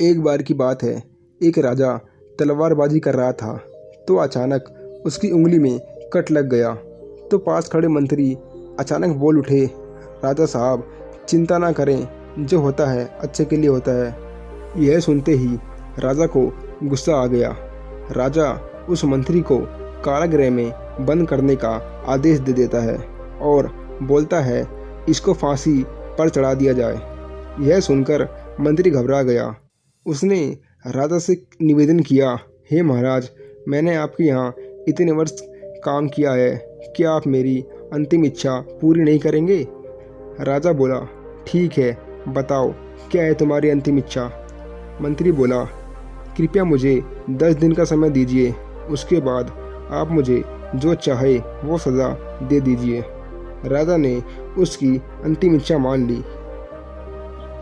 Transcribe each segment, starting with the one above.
एक बार की बात है, एक राजा तलवारबाजी कर रहा था तो अचानक उसकी उंगली में कट लग गया। तो पास खड़े मंत्री अचानक बोल उठे, राजा साहब चिंता ना करें, जो होता है अच्छे के लिए होता है। यह सुनते ही राजा को गुस्सा आ गया। राजा उस मंत्री को कारागृह में बंद करने का आदेश दे देता है और बोलता है इसको फांसी पर चढ़ा दिया जाए। यह सुनकर मंत्री घबरा गया। उसने राजा से निवेदन किया, हे महाराज, मैंने आपके यहाँ इतने वर्ष काम किया है, क्या आप मेरी अंतिम इच्छा पूरी नहीं करेंगे? राजा बोला, ठीक है, बताओ क्या है तुम्हारी अंतिम इच्छा? मंत्री बोला, कृपया मुझे 10 दिन का समय दीजिए, उसके बाद आप मुझे जो चाहे वो सज़ा दे दीजिए। राजा ने उसकी अंतिम इच्छा मान ली।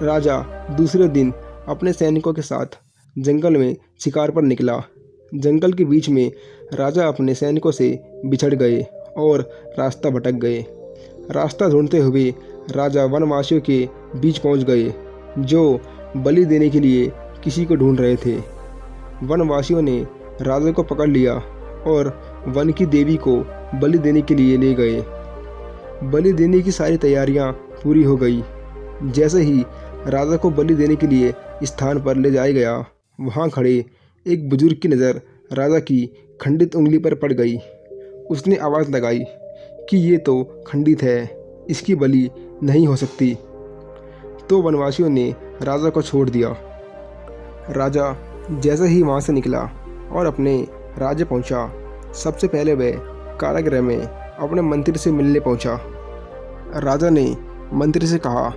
राजा दूसरे दिन अपने सैनिकों के साथ जंगल में शिकार पर निकला। जंगल के बीच में राजा अपने सैनिकों से बिछड़ गए और रास्ता भटक गए। रास्ता ढूंढते हुए राजा वनवासियों के बीच पहुंच गए, जो बलि देने के लिए किसी को ढूंढ रहे थे। वनवासियों ने राजा को पकड़ लिया और वन की देवी को बलि देने के लिए ले गए। बलि देने की सारी तैयारियां पूरी हो गई। जैसे ही राजा को बलि देने के लिए स्थान पर ले जाया गया, वहां खड़े एक बुजुर्ग की नज़र राजा की खंडित उंगली पर पड़ गई। उसने आवाज़ लगाई कि ये तो खंडित है, इसकी बलि नहीं हो सकती। तो वनवासियों ने राजा को छोड़ दिया। राजा जैसे ही वहाँ से निकला और अपने राज्य पहुँचा, सबसे पहले वह कारागृह में अपने मंत्री से मिलने पहुँचा। राजा ने मंत्री से कहा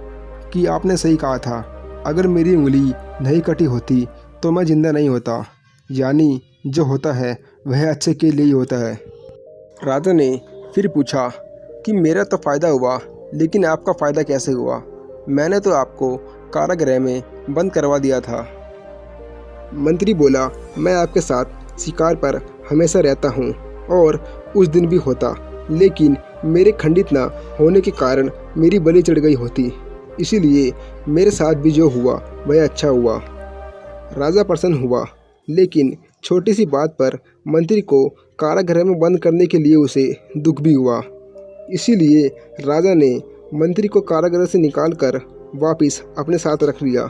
कि आपने सही कहा था, अगर मेरी उंगली नहीं कटी होती तो मैं जिंदा नहीं होता, यानी जो होता है वह अच्छे के लिए ही होता है। राजा ने फिर पूछा कि मेरा तो फ़ायदा हुआ, लेकिन आपका फ़ायदा कैसे हुआ? मैंने तो आपको कारागृह में बंद करवा दिया था। मंत्री बोला, मैं आपके साथ शिकार पर हमेशा रहता हूँ और उस दिन भी होता, लेकिन मेरे खंडित न होने के कारण मेरी बलि चढ़ गई होती, इसीलिए मेरे साथ भी जो हुआ वह अच्छा हुआ। राजा प्रसन्न हुआ, लेकिन छोटी सी बात पर मंत्री को कारागृह में बंद करने के लिए उसे दुख भी हुआ। इसीलिए राजा ने मंत्री को कारागृह से निकालकर वापस अपने साथ रख लिया।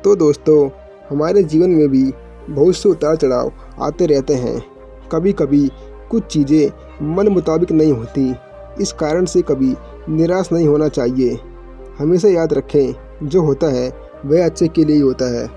तो दोस्तों, हमारे जीवन में भी बहुत से उतार चढ़ाव आते रहते हैं। कभी कभी कुछ चीज़ें मन मुताबिक नहीं होती, इस कारण से कभी निराश नहीं होना चाहिए। हमेशा याद रखें, जो होता है वह अच्छे के लिए ही होता है।